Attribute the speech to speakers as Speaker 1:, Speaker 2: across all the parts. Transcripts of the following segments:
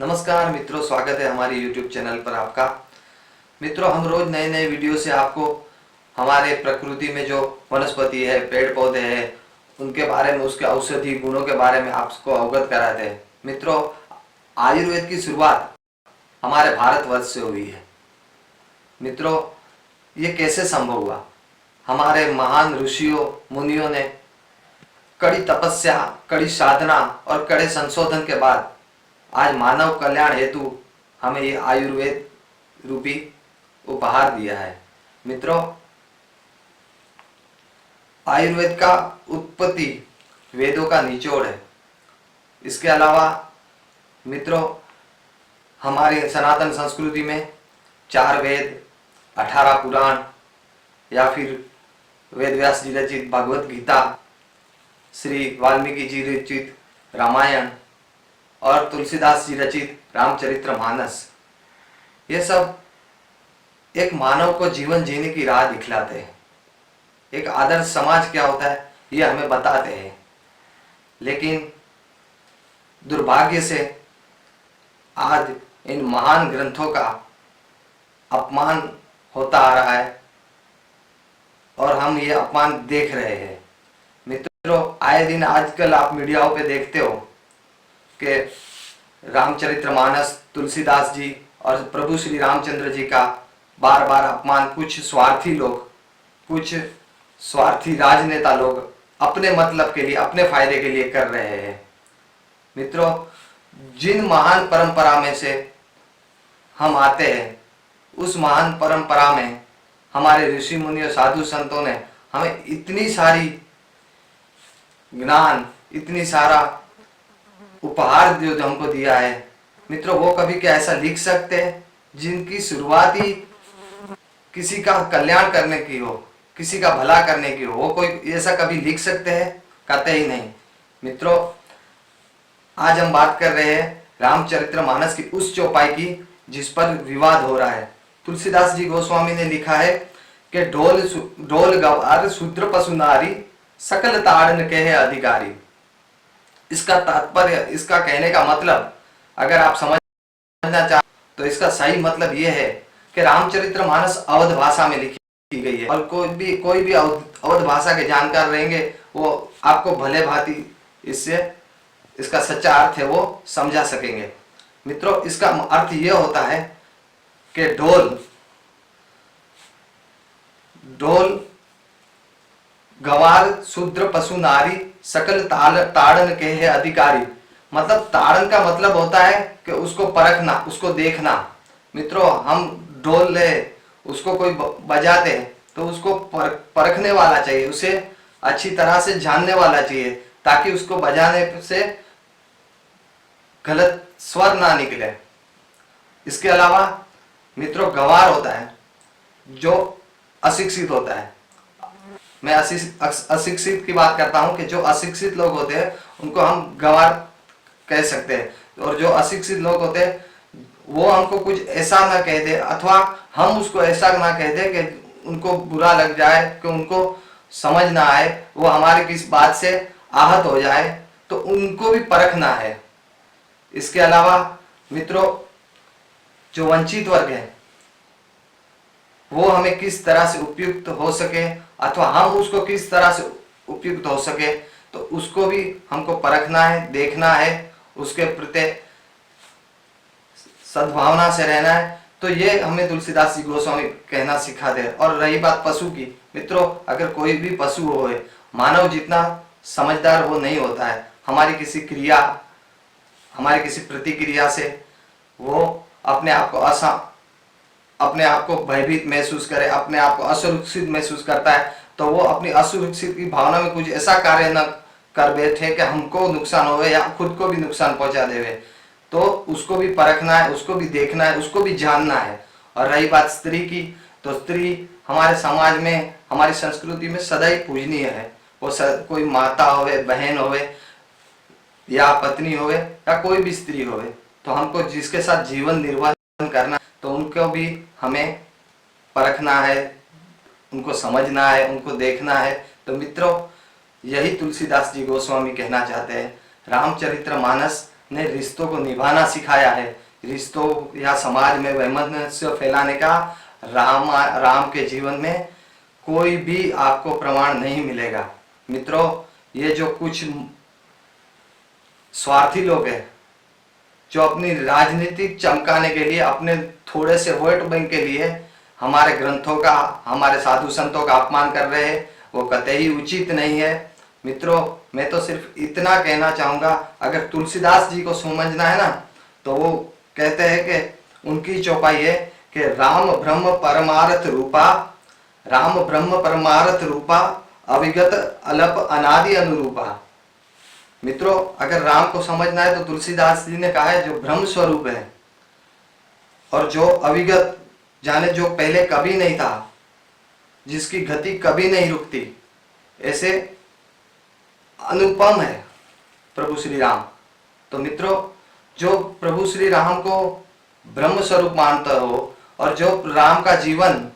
Speaker 1: नमस्कार मित्रों, स्वागत है हमारे YouTube चैनल पर आपका। मित्रों, हम रोज नए नए वीडियो से आपको हमारे प्रकृति में जो वनस्पति है, पेड़ पौधे हैं, उनके बारे में, उसके औषधि गुणों के बारे में आपको अवगत कराते हैं। मित्रों, आयुर्वेद की शुरुआत हमारे भारतवर्ष से हुई है। मित्रों, ये कैसे संभव हुआ? हमारे महान ऋषियों मुनियों ने कड़ी तपस्या, कड़ी साधना और कड़े संशोधन के बाद आज मानव कल्याण हेतु हमें ये आयुर्वेद रूपी उपहार दिया है। मित्रों, आयुर्वेद का उत्पत्ति वेदों का निचोड़ है। इसके अलावा मित्रों, हमारी सनातन संस्कृति में 4 वेद, 18 पुराण या फिर वेद व्यास जी रचित भगवत गीता, श्री वाल्मीकि जी रचित रामायण और तुलसीदास जी रचित रामचरितमानस, ये सब एक मानव को जीवन जीने की राह दिखलाते हैं। एक आदर्श समाज क्या होता है ये हमें बताते हैं। लेकिन दुर्भाग्य से आज इन महान ग्रंथों का अपमान होता आ रहा है और हम ये अपमान देख रहे हैं। मित्रों, आए दिन आजकल आप मीडियाओं पे देखते हो कि रामचरितमानस, तुलसीदास जी और प्रभु श्री रामचंद्र जी का बार बार अपमान कुछ स्वार्थी लोग, कुछ स्वार्थी राजनेता लोग अपने मतलब के लिए, अपने फायदे के लिए कर रहे हैं। मित्रों, जिन महान परंपरा में से हम आते हैं, उस महान परंपरा में हमारे ऋषि मुनियों, साधु संतों ने हमें इतनी सारी ज्ञान, इतनी सारा उपहार जो हमको दिया है। मित्रों, वो कभी क्या ऐसा लिख सकते हैं जिनकी शुरुआत ही किसी का कल्याण करने की हो, किसी का भला करने की हो? वो कोई ऐसा कभी लिख सकते हैं? कहते ही नहीं। मित्रों, आज हम बात कर रहे हैं रामचरितमानस की उस चौपाई की जिस पर विवाद हो रहा है। तुलसीदास जी गोस्वामी ने लिखा है कि ढोल गवार शूद्र पशु नारी सकल ताड़न के है अधिकारी। इसका तात्पर्य, इसका कहने का मतलब अगर आप समझना चाहें तो इसका सही मतलब यह है कि रामचरितमानस अवध भाषा में लिखी गई है और कोई भी अवध भाषा के जानकार रहेंगे वो आपको भले भांति इसका सच्चा अर्थ है वो समझा सकेंगे। मित्रों, इसका अर्थ यह होता है कि ढोल गवार शूद्र पशु नारी सकल ताड़न के है अधिकारी। मतलब ताड़न का मतलब होता है कि उसको परखना, उसको देखना। मित्रों, हम ढोल ले, उसको कोई बजाते तो उसको परखने वाला चाहिए, उसे अच्छी तरह से जानने वाला चाहिए ताकि उसको बजाने से गलत स्वर ना निकले। इसके अलावा मित्रों, गवार होता है जो अशिक्षित होता है। मैं अशिक्षित की बात करता हूं कि जो अशिक्षित लोग होते हैं उनको हम गवार कह सकते हैं। और जो अशिक्षित लोग होते हैं वो हमको कुछ ऐसा ना कह दे अथवा हम उसको ऐसा ना कह दे कि उनको बुरा लग जाए, कि उनको समझ ना आए, वो हमारे किस बात से आहत हो जाए, तो उनको भी परखना है। इसके अलावा मित्रों, जो वंचित वर्ग है वो हमें किस तरह से उपयुक्त हो सके अथवा हम उसको किस तरह से उपयुक्त हो सके, तो उसको भी हमको परखना है, देखना है, उसके प्रति सद्भावना से रहना है। तो ये हमें तुलसीदास जी गोस्वामी कहना सिखाते हैं। और रही बात पशु की, मित्रों, अगर कोई भी पशु हो, मानव जितना समझदार वो नहीं होता है। हमारी किसी क्रिया, हमारी किसी प्रतिक्रिया से वो अपने आप को भयभीत महसूस करे, अपने आप को असुरक्षित महसूस करता है, तो वो अपनी असुरक्षित की भावना में कुछ ऐसा कार्य न कर बैठे कि हमको नुकसान होवे या खुद को भी नुकसान पहुंचा देवे। तो उसको भी परखना है, उसको भी देखना है, उसको भी जानना है। और रही बात स्त्री की, तो स्त्री हमारे समाज में, हमारी संस्कृति में सदैव पूजनीय है। वो कोई माता होवे, बहन होवे या पत्नी होवे या कोई भी स्त्री होवे, तो हमको जिसके साथ जीवन निर्वाह करना, तो उनको भी हमें परखना है, उनको समझना है, उनको देखना है। तो मित्रों, यही तुलसीदास जी गोस्वामी कहना चाहते हैं। रामचरितमानस ने रिश्तों को निभाना सिखाया है। रिश्तों या समाज में वैमनस्य फैलाने का राम के जीवन में कोई भी आपको प्रमाण नहीं मिलेगा। मित्रों, ये जो कुछ स्वार्थी लोग हैं जो अपनी राजनीतिक चमकाने के लिए, अपने थोड़े से वोट बैंक के लिए हमारे ग्रंथों का, हमारे साधु संतों का अपमान कर रहे हैं, वो कतई उचित नहीं है। मित्रों, मैं तो सिर्फ इतना कहना चाहूंगा, अगर तुलसीदास जी को समझना है ना, तो वो कहते हैं कि उनकी चौपाई है कि राम ब्रह्म परमार्थ रूपा, राम ब्रह्म परमार्थ रूपा, अविगत अलप अनादि अनुरूपा। मित्रों, अगर राम को समझना है तो तुलसीदास जी ने कहा है जो ब्रह्म स्वरूप है और जो अविगत, जाने जो पहले कभी नहीं था, जिसकी गति कभी नहीं रुकती, ऐसे अनुपम है प्रभु श्री राम। तो मित्रों, जो प्रभु श्री राम को ब्रह्म स्वरूप मानता हो और जो राम का जीवन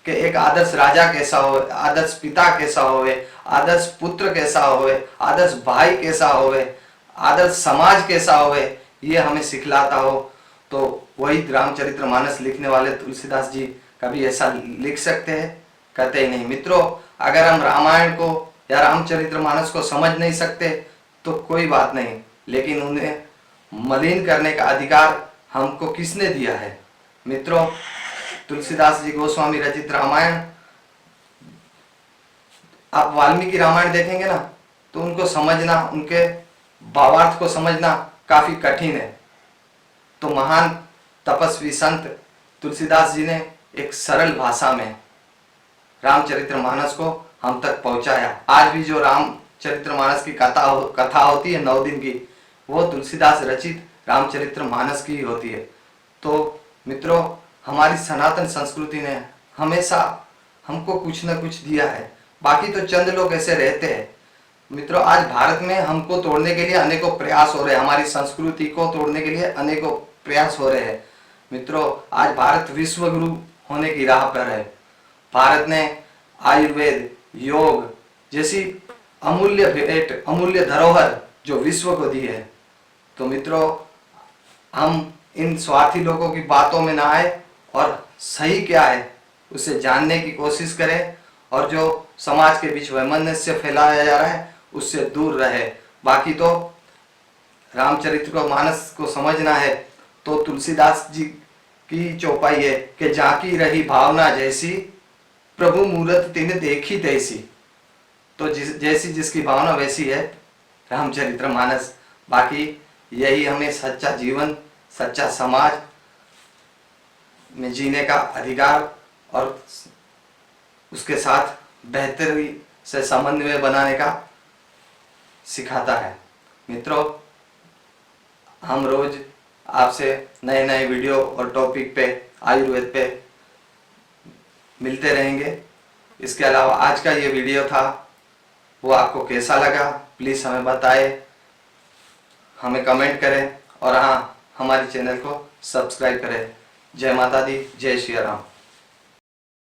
Speaker 1: कि एक आदर्श राजा कैसा हो, आदर्श पिता कैसा होवे, आदर्श पुत्र कैसा होवे, आदर्श भाई कैसा होवे, आदर्श समाज कैसा होवे, ये हमें सिखलाता हो, तो वही रामचरितमानस लिखने वाले तुलसीदास जी कभी ऐसा लिख सकते हैं? कहते ही नहीं। मित्रों, अगर हम रामायण को या रामचरितमानस को समझ नहीं सकते तो कोई बात नहीं, लेकिन उन्हें मलिन करने का अधिकार हमको किसने दिया है? मित्रों, तुलसीदास जी गोस्वामी रचित रामायण, आप वाल्मीकि रामायण देखेंगे ना तो उनको समझना, उनके भावार्थ को समझना काफी कठिन है। तो महान तपस्वी संत तुलसीदास जी ने एक सरल भाषा में रामचरितमानस को हम तक पहुंचाया। आज भी जो रामचरितमानस की कथा होती है 9 दिन की, वो तुलसीदास रचित रामचरितमानस की होती है। तो मित्रों, हमारी सनातन संस्कृति ने हमेशा हमको कुछ न कुछ दिया है, बाकी तो चंद लोग ऐसे रहते हैं। मित्रों, आज भारत में हमको तोड़ने के लिए अनेकों प्रयास हो रहे हैं, हमारी संस्कृति को तोड़ने के लिए अनेकों प्रयास हो रहे हैं। मित्रों, आज भारत विश्व गुरु होने की राह पर है। भारत ने आयुर्वेद, योग जैसी अमूल्य भेंट, अमूल्य धरोहर जो विश्व को दी है। तो मित्रों, हम इन स्वार्थी लोगों की बातों में ना आए और सही क्या है उसे जानने की कोशिश करें, और जो समाज के बीच वैमनस्य फैलाया जा रहा है उससे दूर रहे। बाकी तो रामचरितमानस को समझना है तो तुलसीदास जी की चौपाई है कि जाकी रही भावना जैसी, प्रभु मूरत तिन देखी तैसी। तो जैसी जिसकी भावना वैसी है रामचरितमानस। बाकी यही हमें सच्चा जीवन, सच्चा समाज में जीने का अधिकार और उसके साथ बेहतरी से समन्वय बनाने का सिखाता है। मित्रों, हम रोज आपसे नए नए वीडियो और टॉपिक पे, आयुर्वेद पे मिलते रहेंगे। इसके अलावा आज का ये वीडियो था, वो आपको कैसा लगा प्लीज़ हमें बताएं, हमें कमेंट करें और हाँ, हमारे चैनल को सब्सक्राइब करें। जय माता दी, जय श्री राम।